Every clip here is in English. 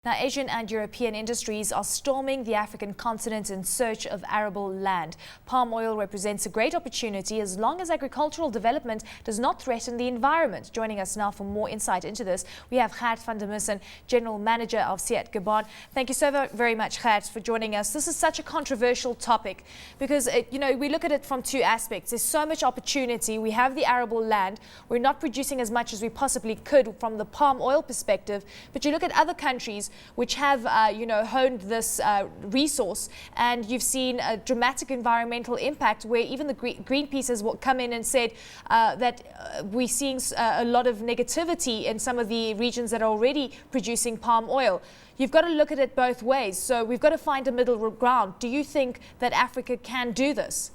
Now, Asian and European industries are storming the African continent in search of arable land. Palm oil represents a great opportunity as long as agricultural development does not threaten the environment. Joining us now for more insight into this, we have Gert Vandersmissen, General Manager of SIAT Gabon. Thank you so very much, Gert, for joining us. This is such a controversial topic because, we look at it from two aspects. There's so much opportunity. We have the arable land. We're not producing as much as we possibly could from the palm oil perspective. But you look at other countries which have, honed this resource, and you've seen a dramatic environmental impact where even the Greenpeace has come in and said that we're seeing a lot of negativity in some of the regions that are already producing palm oil. You've got to look at it both ways. So we've got to find a middle ground. Do you think that Africa can do this?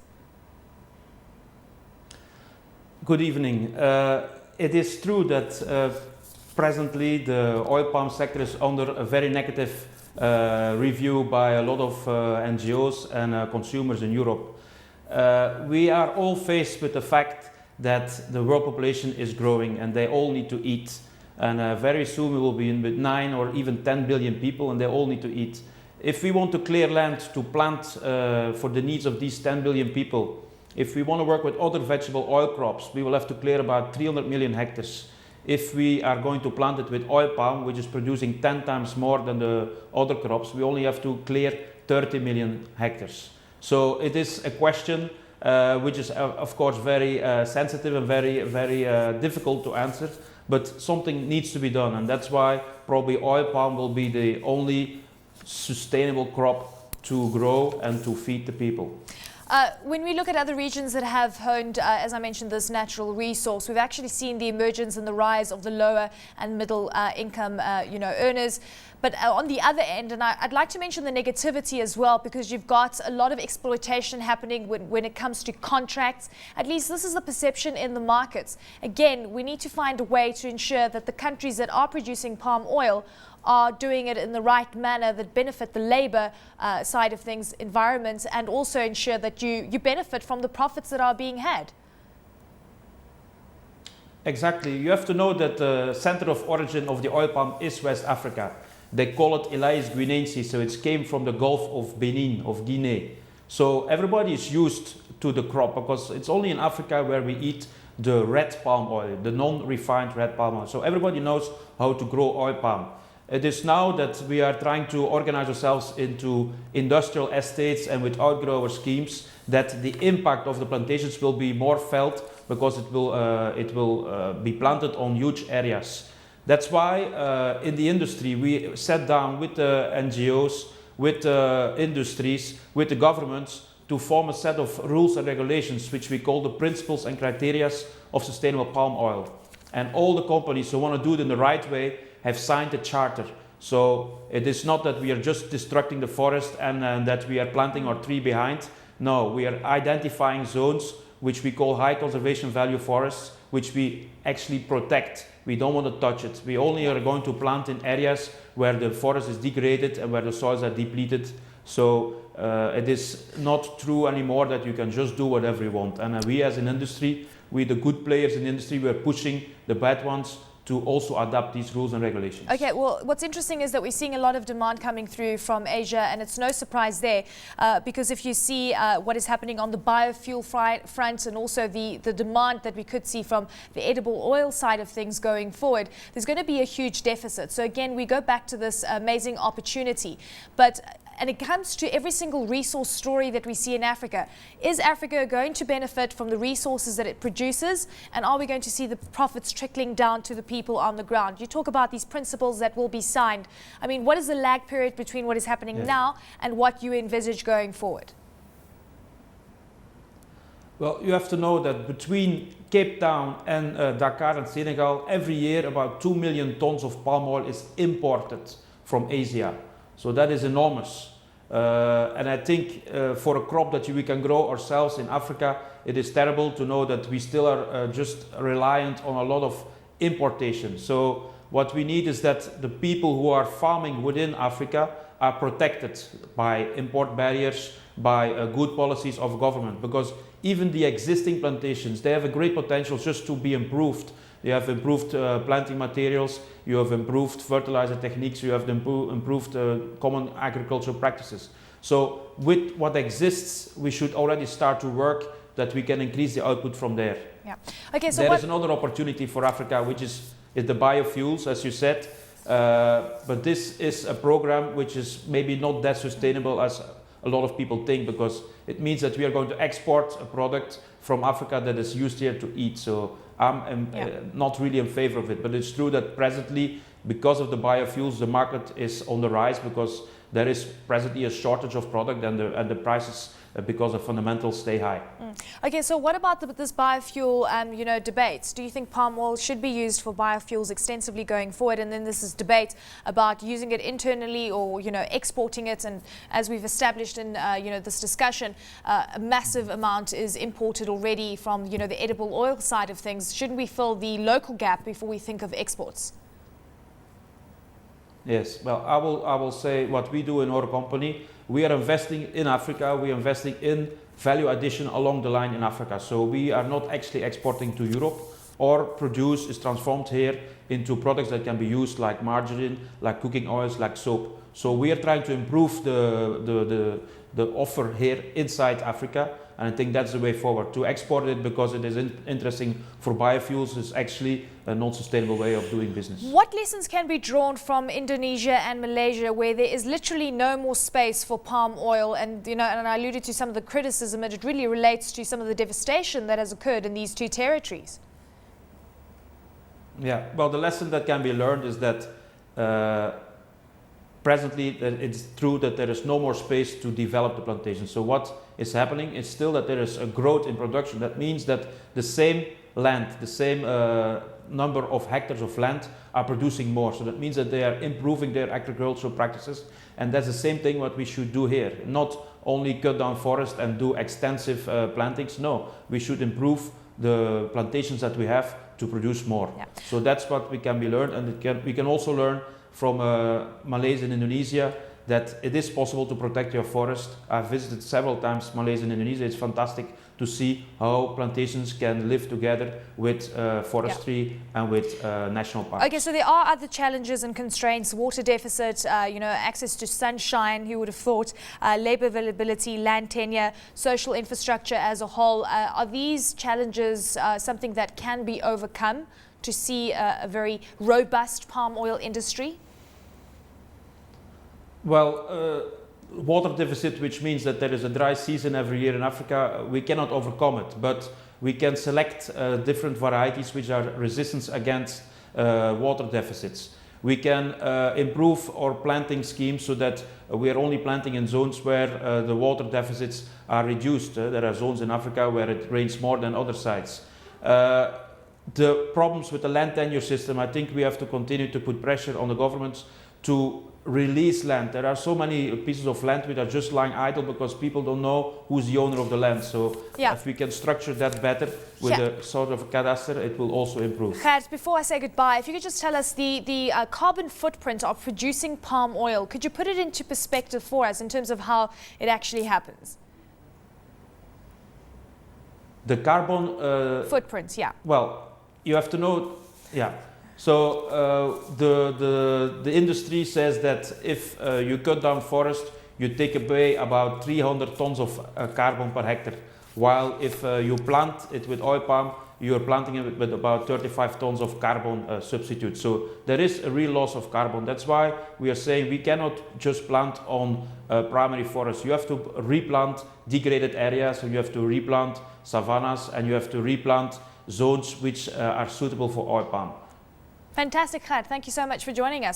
Good evening. It is true that presently, the oil palm sector is under a very negative review by a lot of NGOs and consumers in Europe. We are all faced with the fact that the world population is growing and they all need to eat. And very soon we will be in with 9 or even 10 billion people and they all need to eat. If we want to clear land to plant for the needs of these 10 billion people, if we want to work with other vegetable oil crops, we will have to clear about 300 million hectares. If we are going to plant it with oil palm, which is producing 10 times more than the other crops, we only have to clear 30 million hectares. So it is a question which is of course very sensitive and very difficult to answer, but something needs to be done, and that's why probably oil palm will be the only sustainable crop to grow and to feed the people. When we look at other regions that have honed, as I mentioned, this natural resource, we've actually seen the emergence and the rise of the lower and middle income, earners. But on the other end, and I'd like to mention the negativity as well, because you've got a lot of exploitation happening when it comes to contracts. At least this is the perception in the markets. Again, we need to find a way to ensure that the countries that are producing palm oil are doing it in the right manner that benefit the labor side of things, environment, and also ensure that you benefit from the profits that are being had. Exactly. You have to know that the center of origin of the oil palm is West Africa. They call it Eleni guineensis, so it came from the Gulf of Benin, of Guinea. So everybody is used to the crop because it's only in Africa where we eat the red palm oil, the non-refined red palm oil. So everybody knows how to grow oil palm. It is now that we are trying to organize ourselves into industrial estates and with outgrower schemes that the impact of the plantations will be more felt because it will be planted on huge areas. That's why in the industry we sat down with the NGOs, with the industries, with the governments to form a set of rules and regulations which we call the principles and criteria of sustainable palm oil. And all the companies who want to do it in the right way have signed a charter. So it is not that we are just destructing the forest and that we are planting our tree behind. No, we are identifying zones which we call high conservation value forests, which we actually protect. We don't want to touch it. We only are going to plant in areas where the forest is degraded and where the soils are depleted. So it is not true anymore that you can just do whatever you want. And we as an industry, we the good players in the industry, we are pushing the bad ones to also adapt these rules and regulations. Okay, well, what's interesting is that we're seeing a lot of demand coming through from Asia, and it's no surprise there, because if you see what is happening on the biofuel front and also the demand that we could see from the edible oil side of things going forward, there's going to be a huge deficit. So again, we go back to this amazing opportunity. And it comes to every single resource story that we see in Africa. Is Africa going to benefit from the resources that it produces? And are we going to see the profits trickling down to the people on the ground? You talk about these principles that will be signed. I mean, what is the lag period between what is happening now and what you envisage going forward? Well, you have to know that between Cape Town and Dakar and Senegal, every year about 2 million tons of palm oil is imported from Asia. So that is enormous. And I think for a crop that we can grow ourselves in Africa, it is terrible to know that we still are just reliant on a lot of importation. So what we need is that the people who are farming within Africa are protected by import barriers, by good policies of government, because even the existing plantations, they have a great potential just to be improved. you have improved planting materials, you have improved fertilizer techniques, you have improved common agricultural practices. So with what exists, we should already start to work that we can increase the output from there. Yeah. Okay, so there is another opportunity for Africa, which is the biofuels, as you said. But this is a program which is maybe not that sustainable as a lot of people think, because it means that we are going to export a product from Africa that is used here to eat. So I'm not really in favor of it. But it's true that presently, because of the biofuels, the market is on the rise, because there is presently a shortage of product, and the prices, because of fundamentals, stay high. Okay, so what about this biofuel, debates? Do you think palm oil should be used for biofuels extensively going forward? And then this is debate about using it internally or, exporting it. And as we've established in, this discussion, a massive amount is imported already from, the edible oil side of things. Shouldn't we fill the local gap before we think of exports? Yes, well, I will say what we do in our company. We are investing in Africa, we are investing in value addition along the line in Africa. So we are not actually exporting to Europe. Our produce is transformed here into products that can be used like margarine, like cooking oils, like soap. So we are trying to improve the offer here inside Africa. And I think that's the way forward. To export it because it is interesting for biofuels is actually a non-sustainable way of doing business. What lessons can be drawn from Indonesia and Malaysia, where there is literally no more space for palm oil? And, and I alluded to some of the criticism, and it really relates to some of the devastation that has occurred in these two territories. Yeah, well, the lesson that can be learned is that presently it's true that there is no more space to develop the plantation. So what is happening is still that there is a growth in production. That means that the same land, the same number of hectares of land are producing more. So that means that they are improving their agricultural practices. And that's the same thing what we should do here. Not only cut down forest and do extensive plantings. No, we should improve the plantations that we have to produce more. Yeah. So that's what we can be learned. And we can also learn from Malaysia and Indonesia that it is possible to protect your forest. I've visited several times Malaysia and Indonesia. It's fantastic to see how plantations can live together with forestry and with national parks. Okay, so there are other challenges and constraints: water deficit, access to sunshine, who would have thought, labor availability, land tenure, social infrastructure as a whole. Are these challenges something that can be overcome to see a very robust palm oil industry? Well, water deficit, which means that there is a dry season every year in Africa, we cannot overcome it, but we can select different varieties which are resistant against water deficits. We can improve our planting scheme so that we are only planting in zones where the water deficits are reduced. There are zones in Africa where it rains more than other sites. The problems with the land tenure system, I think we have to continue to put pressure on the governments to release land. There are so many pieces of land which are just lying idle because people don't know who's the owner of the land. So if we can structure that better with a sort of a cadastre, it will also improve. Gert, before I say goodbye, if you could just tell us the carbon footprint of producing palm oil. Could you put it into perspective for us in terms of how it actually happens? The carbon footprint, yeah. Well, you have to know, So the industry says that if you cut down forest, you take away about 300 tons of carbon per hectare. While if you plant it with oil palm, you are planting it with about 35 tons of carbon substitute. So there is a real loss of carbon. That's why we are saying we cannot just plant on primary forests. You have to replant degraded areas, and you have to replant savannas, and you have to replant zones which are suitable for oil palm. Fantastic, Gert. Thank you so much for joining us.